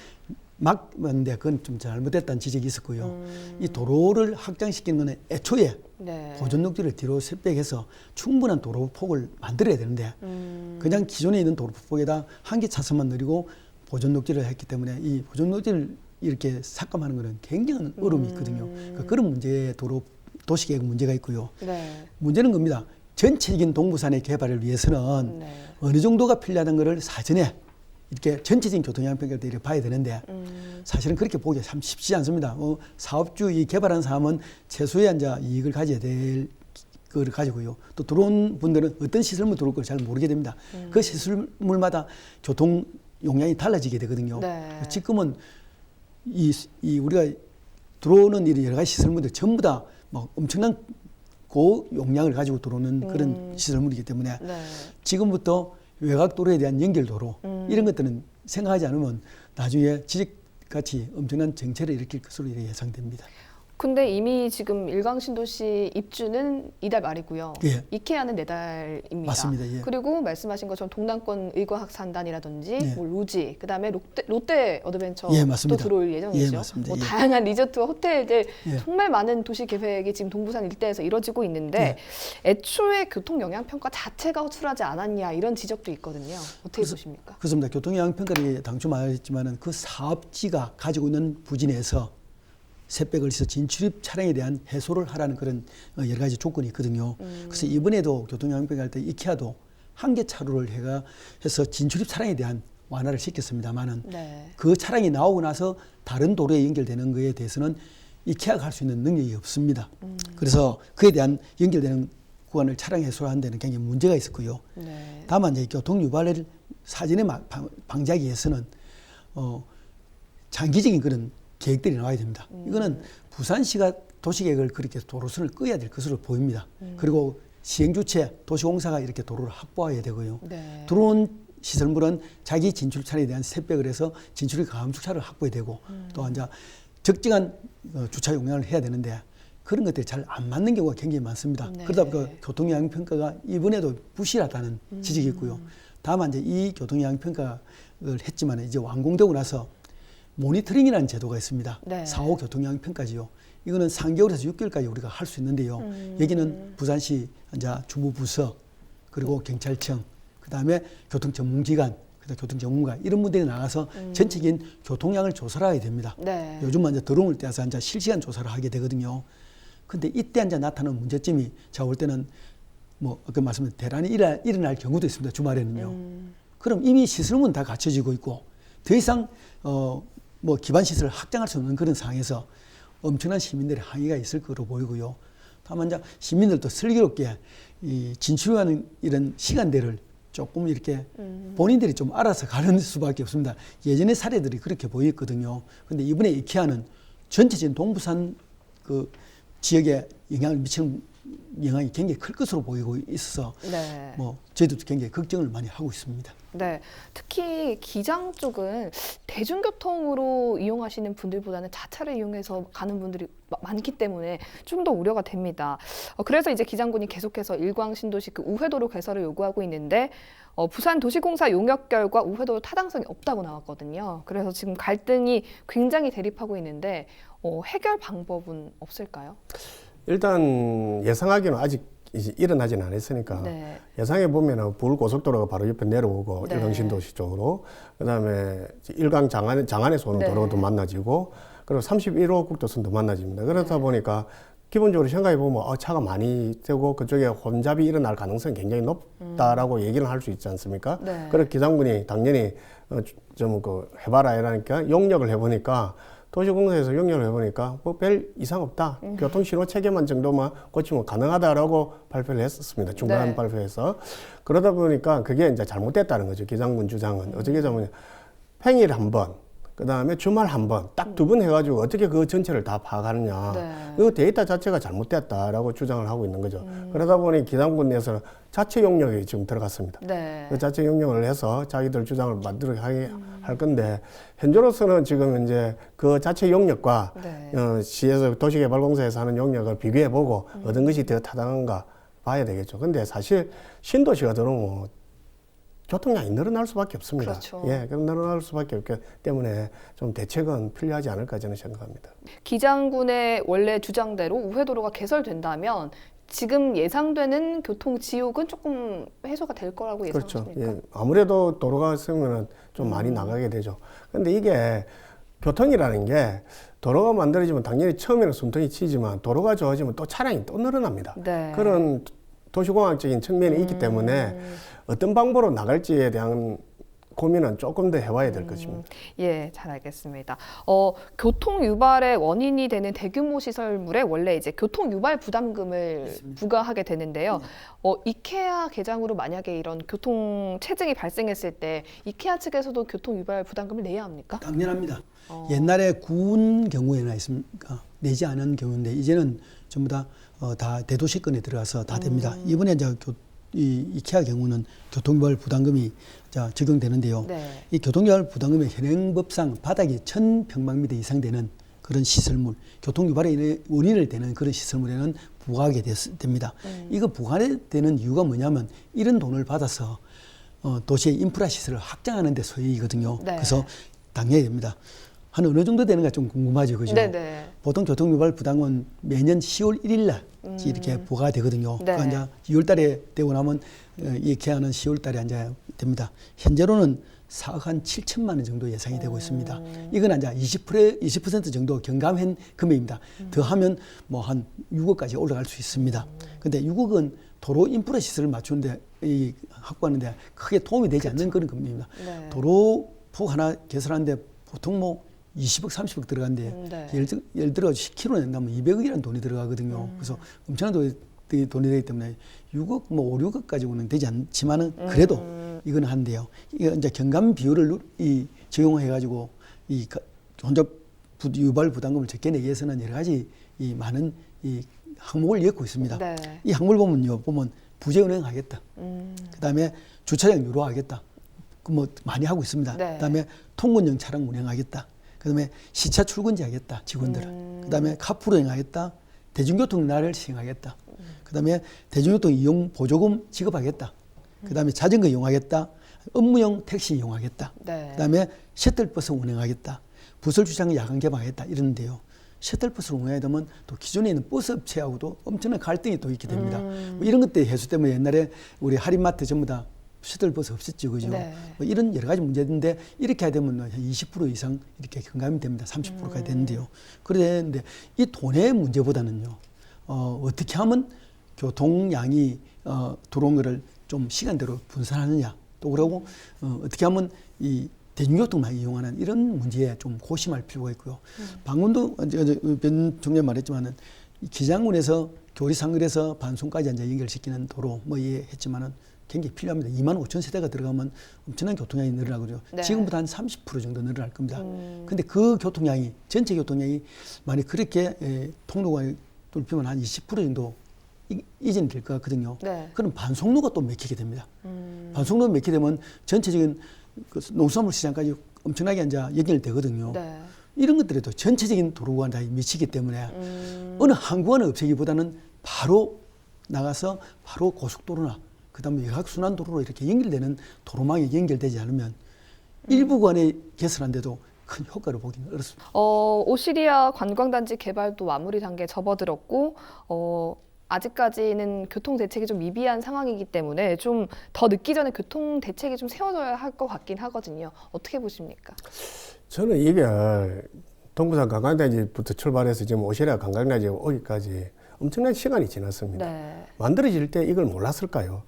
막는데 그건 좀 잘못됐다는 지적이 있었고요. 이 도로를 확장시키는 건 애초에
네.
보존 녹지를 뒤로 setback해서 충분한 도로 폭을 만들어야 되는데 그냥 기존에 있는 도로 폭에다 한 개 차선만 늘리고 보존 녹지를 했기 때문에 이 보존 녹지를 이렇게 삭감하는 것은 굉장한 어려움이 있거든요. 그러니까 그런 문제에 도시계획 문제가 있고요.
네.
문제는 겁니다. 전체적인 동부산의 개발을 위해서는
네.
어느 정도가 필요하다는 것을 사전에 이렇게 전체적인 교통영향평가를 이렇게 봐야 되는데 사실은 그렇게 보기가 참 쉽지 않습니다. 사업주 이 개발한 사람은 최소의 이제 이익을 가져야 될 거를 가지고요. 또 들어온 분들은 어떤 시설물 들어올 걸 잘 모르게 됩니다. 그 시설물마다 교통 용량이 달라지게 되거든요.
네.
지금은 이 우리가 들어오는 이런 여러 가지 시설물들 전부 다 막 엄청난 고용량을 가지고 들어오는 그런 시설물이기 때문에
네.
지금부터 외곽도로에 대한 연결도로 이런 것들은 생각하지 않으면 나중에 지적같이 엄청난 정체를 일으킬 것으로 예상됩니다.
근데 이미 지금 일광신도시 입주는 이달 말이고요.
예.
이케아는 내달입니다.
맞습니다. 예.
그리고 말씀하신 것처럼 동남권 의과학산단이라든지
예.
뭐 로지, 그다음에 롯데 어드벤처도
예, 맞습니다.
들어올 예정이죠.
예, 맞습니다.
뭐
예.
다양한 리조트와 호텔들
예.
정말 많은 도시 계획이 지금 동부산 일대에서 이뤄지고 있는데 애초에 교통 영향 평가 자체가 허술하지 않았냐 이런 지적도 있거든요. 어떻게 보십니까?
그렇습니다. 교통영향평가를 당초 말했지만은 그 사업지가 가지고 있는 부진에서 샛백을에서 진출입 차량에 대한 해소를 하라는 그런 여러 가지 조건이 있거든요. 그래서 이번에도 교통영향평가 할 때 이케아도 한계 차로를 해서 진출입 차량에 대한 완화를 시켰습니다만은
네.
그 차량이 나오고 나서 다른 도로에 연결되는 것에 대해서는 이케아가 할 수 있는 능력이 없습니다. 그래서 그에 대한 연결되는 구간을 차량 해소를 하는 데는 굉장히 문제가 있었고요.
네.
다만 이제 교통 유발을 사전에 방지하기 위해서는 장기적인 그런 계획들이 나와야 됩니다. 이거는 부산시가 도시계획을 그렇게 도로선을 끄야 될 것으로 보입니다. 그리고 시행주체 도시공사가 이렇게 도로를 확보해야 되고요.
네.
들어온 시설물은 자기 진출 차량에 대한 셋백을 해서 진출이 감축차를 확보해야 되고 또 이제 적정한 주차 용량을 해야 되는데 그런 것들이 잘 안 맞는 경우가 굉장히 많습니다.
네.
그러다 보니까 교통영향평가가 이번에도 부실하다는 지적이 있고요. 다만 이제 이 교통영향평가를 했지만 이제 완공되고 나서 모니터링이라는 제도가 있습니다.
네.
4호 교통영향평가지요. 이거는 3개월에서 6개월까지 우리가 할 수 있는데요. 여기는 부산시 이제 주무부서 그리고 경찰청 그다음에 교통전문기관 그다음에 교통전문가 이런 분들이 나가서 전체적인 교통량을 조사를 해야 됩니다.
네.
요즘은 이제 드론을 떼서 이제 실시간 조사를 하게 되거든요. 근데 이때 이제 나타나는 문제점이 제가 볼 때는 뭐 아까 말씀드린 대란이 일어날 경우도 있습니다. 주말에는요. 그럼 이미 시설물은 다 갖춰지고 있고 더 이상 뭐 기반 시설을 확장할 수 없는 그런 상황에서 엄청난 시민들의 항의가 있을 거로 보이고요. 다만 이제 시민들도 슬기롭게 이 진출하는 이런 시간대를 조금 이렇게 본인들이 좀 알아서 가는 수밖에 없습니다. 예전의 사례들이 그렇게 보였거든요. 근데 이번에 이케아는 전체적인 동부산 그 지역에 영향을 미치는 영향이 굉장히 클 것으로 보이고 있어서
네.
뭐 저희도 굉장히 걱정을 많이 하고 있습니다.
네, 특히 기장 쪽은 대중교통으로 이용하시는 분들보다는 자차를 이용해서 가는 분들이 많기 때문에 좀 더 우려가 됩니다. 그래서 이제 기장군이 계속해서 일광신도시 그 우회도로 개설을 요구하고 있는데 부산도시공사 용역 결과 우회도로 타당성이 없다고 나왔거든요. 그래서 지금 갈등이 굉장히 대립하고 있는데 해결 방법은 없을까요?
일단 예상하기는 아직 이제 일어나지는 않았으니까
네.
예상해 보면은 부울고속도로가 바로 옆에 내려오고
네.
일광신도시 쪽으로 그다음에 일광 장안에서 오는
네.
도로도 만나지고 그리고 31호 국도선도 만나집니다. 그러다 보니까 기본적으로 생각해 보면 차가 많이 되고 그쪽에 혼잡이 일어날 가능성이 굉장히 높다라고 얘기를 할 수 있지 않습니까?
네.
그래서 기장군이 당연히 좀 그 해봐라 이러니까 용역을 해보니까 도시공사에서 용역을 해보니까 뭐 별 이상 없다. 교통신호 체계만 정도만 고치면 가능하다라고 발표를 했었습니다. 중간
네.
발표에서. 그러다 보니까 그게 이제 잘못됐다는 거죠. 기장군 주장은. 어떻게 하면 평일 한 번, 그 다음에 주말 한 번, 딱 두 번 해가지고 어떻게 그 전체를 다 파악하느냐.
네.
그 데이터 자체가 잘못됐다라고 주장을 하고 있는 거죠. 그러다 보니 기장군 내에서는 자체 용역이 지금 들어갔습니다.
네.
그 자체 용역을 해서 자기들 주장을 만들어 하게 할 건데 현재로서는 지금 이제 그 자체 용역과
네.
시에서 도시개발공사에서 하는 용역을 비교해보고 어떤 것이 더 타당한가 봐야 되겠죠. 근데 사실 신도시가 들어오면 교통량이 늘어날 수밖에 없습니다.
그렇죠.
예, 그럼 늘어날 수밖에 없기 때문에 좀 대책은 필요하지 않을까 저는 생각합니다.
기장군의 원래 주장대로 우회도로가 개설된다면 지금 예상되는 교통 지옥은 조금 해소가 될 거라고 예상하십니까?
그렇죠. 예, 아무래도 도로가 있으면 좀 많이 나가게 되죠. 근데 이게 교통이라는 게 도로가 만들어지면 당연히 처음에는 숨통이 치지만 도로가 좋아지면 또 차량이 또 늘어납니다.
네.
그런 도시공학적인 측면이 있기 때문에 어떤 방법으로 나갈지에 대한 고민은 조금 더 해봐야 될 것입니다.
예, 잘 알겠습니다. 교통 유발의 원인이 되는 대규모 시설물에 원래 이제 교통 유발 부담금을 부과하게 되는데요. 이케아 개장으로 만약에 이런 교통 체증이 발생했을 때 이케아 측에서도 교통 유발 부담금을 내야 합니까?
당연합니다. 옛날에 군 경우에나 있습니까? 내지 않은 경우인데 이제는 전부 다 대도시권에 들어가서 다 됩니다. 이번에 이제 이 이케아 경우는 교통유발 부담금이 적용되는데요.
네.
이 교통유발 부담금의 현행법상 바닥이 1000평방미터 이상 되는 그런 시설물, 교통 유발의 원인을 되는 그런 시설물에는 부과하게 됩니다. 이거 부과되는 이유가 뭐냐면 이런 돈을 받아서 도시의 인프라 시설을 확장하는 데 소요이거든요.
네.
그래서 당연히 됩니다. 한 어느 정도 되는가 좀 궁금하죠, 그죠?
네네.
보통 교통유발 부담은 매년 10월 1일 날 이렇게 부과가 되거든요.
네.
그러니까 이제 2월 달에 되고 나면 이 개하는 10월 달에 이제 됩니다. 현재로는 4억 한 7천만 원 정도 예상이 되고 있습니다. 이건 이제 20% 정도 경감한 금액입니다. 더하면 뭐 한 6억까지 올라갈 수 있습니다. 근데 6억은 도로 인프라 시설을 맞추는데 확보하는데 크게 도움이 되지 않는 그런 금액입니다.
네.
도로 폭 하나 개설하는데 보통 뭐 20억, 30억 들어가는데
네.
예를 들어 10km 낸다면 200억이라는 돈이 들어가거든요. 그래서 엄청난 돈이 되기 때문에 6억, 뭐 5, 6억 가지고는 되지 않지만은 그래도 이건 한데요. 이거 이제 경감 비율을 적용해가지고 이 혼잡 유발 부담금을 적게 내기 위해서는 여러 가지 이 많은 이 항목을 엮고 있습니다.
네.
이 항목을 보면 부재 운행하겠다. 그다음에 주차장 유로하겠다. 뭐 많이 하고 있습니다.
네.
그다음에 통근형 차량 운행하겠다. 그다음에 시차 출근제 하겠다. 직원들은. 그다음에 카풀 운행하겠다. 대중교통 날을 시행하겠다. 그다음에 대중교통 이용 보조금 지급하겠다. 그다음에 자전거 이용하겠다. 업무용 택시 이용하겠다.
네.
그다음에 셔틀버스 운행하겠다. 부설 주차장 야간 개방하겠다. 이러는데요. 셔틀버스를 운행하게 되면 또 기존에 있는 버스 업체하고도 엄청난 갈등이 또 있게 됩니다. 뭐 이런 것들 해소 때문에 옛날에 우리 할인마트 전부 다 셔틀버스 없었죠, 그죠?
네.
뭐 이런 여러 가지 문제인데 이렇게 하게 되면 한 20% 이상 이렇게 경감이 됩니다. 30%까지 되는데요. 그런데 이 돈의 문제보다는요, 어떻게 하면 교통량이 들어온 거를 좀 시간대로 분산하느냐, 또 그러고 어떻게 하면 이 대중교통만 이용하는 이런 문제에 좀 고심할 필요가 있고요. 방금도 변 총장 말했지만은 기장군에서 교리상거리에서 반송까지 이제 연결시키는 도로 뭐 이해했지만은 굉장히 필요합니다. 2만 5천 세대가 들어가면 엄청난 교통량이 늘어나거든요.
네.
지금보다 한 30% 정도 늘어날 겁니다. 근데 그 교통량이 전체 교통량이 만약 그렇게 통로가 뚫히면 한 20% 정도 이전이 될 것 같거든요.
네.
그럼 반송로가 또 막히게 됩니다. 반송로가 막히게 되면 전체적인 그 농수산물 시장까지 엄청나게 이제 연결되거든요.
네.
이런 것들에도 전체적인 도로가 다 미치기 때문에 어느 한 구간을 없애기보다는 바로 나가서 바로 고속도로나 그다음에 외곽순환도로로 이렇게 연결되는 도로망에 연결되지 않으면 일부 구간에 개설한데도 큰 효과를 보기는 어렵습니다.
오시리아 관광단지 개발도 마무리 단계에 접어들었고 아직까지는 교통 대책이 좀 미비한 상황이기 때문에 좀 더 늦기 전에 교통 대책이 좀 세워져야 할 것 같긴 하거든요. 어떻게 보십니까?
저는 이게 동부산 관광단지부터 출발해서 지금 오시리아 관광단지 오기까지 엄청난 시간이 지났습니다.
네.
만들어질 때 이걸 몰랐을까요?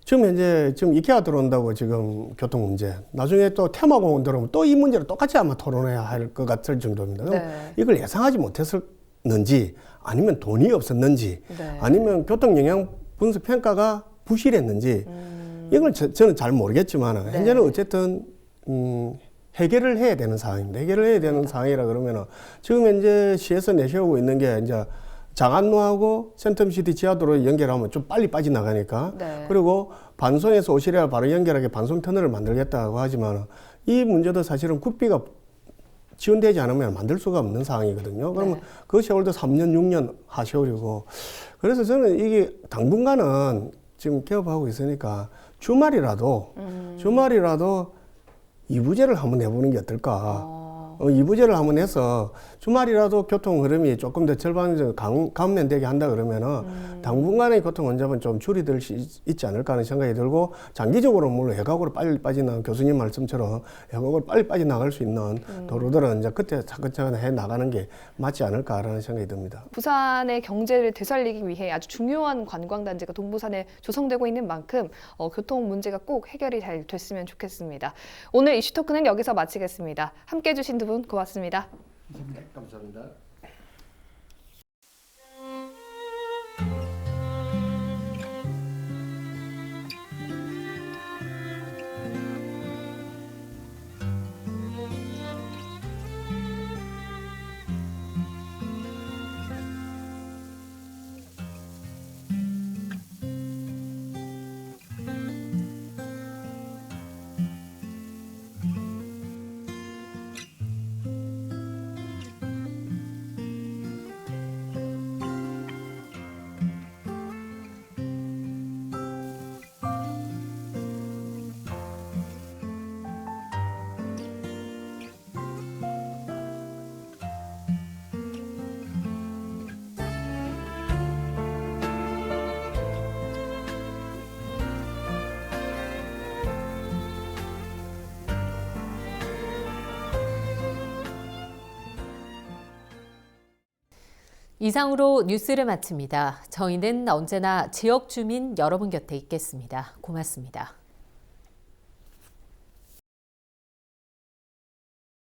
지금 현재 이케아 들어온다고 지금 교통 문제, 나중에 또 테마공원 들어오면 또 이 문제를 똑같이 아마 토론해야 할 것 같을 정도입니다. 그럼
네.
이걸 예상하지 못했었는지, 아니면 돈이 없었는지,
네.
아니면 교통 영향 분석 평가가 부실했는지, 이걸 저는 잘 모르겠지만
네.
현재는 어쨌든 해결을 해야 되는 상황입니다. 해결을 해야 되는 상황이라 그러면은 지금 현재 시에서 내세우고 있는 게 이제 장안로하고 센텀시티 지하도로 연결하면 좀 빨리 빠져나가니까.
네.
그리고 반송에서 오시리아 바로 연결하게 반송 터널을 만들겠다고 하지만 이 문제도 사실은 국비가 지원되지 않으면 만들 수가 없는 상황이거든요. 그러면
네.
그 세월도 3년, 6년 하세월이고. 그래서 저는 이게 당분간은 지금 개업하고 있으니까 주말이라도 이부제를 한번 해보는 게 어떨까. 이부제를 한번 해서 주말이라도 교통 흐름이 조금 더 절반 감면되게 한다 그러면은 당분간의 교통 혼잡은 좀 줄이될 수 있지 않을까 하는 생각이 들고, 장기적으로 물론 외곽으로 빨리 빠지는 교수님 말씀처럼 외곽으로 빨리 빠져나갈 수 있는 도로들은 이제 그때 차근차근 해 나가는 게 맞지 않을까라는 생각이 듭니다.
부산의 경제를 되살리기 위해 아주 중요한 관광단지가 동부산에 조성되고 있는 만큼 교통 문제가 꼭 해결이 잘 됐으면 좋겠습니다. 오늘 이슈토크는 여기서 마치겠습니다. 함께해 주신 두 분 고맙습니다.
감사합니다.
이상으로 뉴스를 마칩니다. 저희는 언제나 지역 주민 여러분 곁에 있겠습니다. 고맙습니다.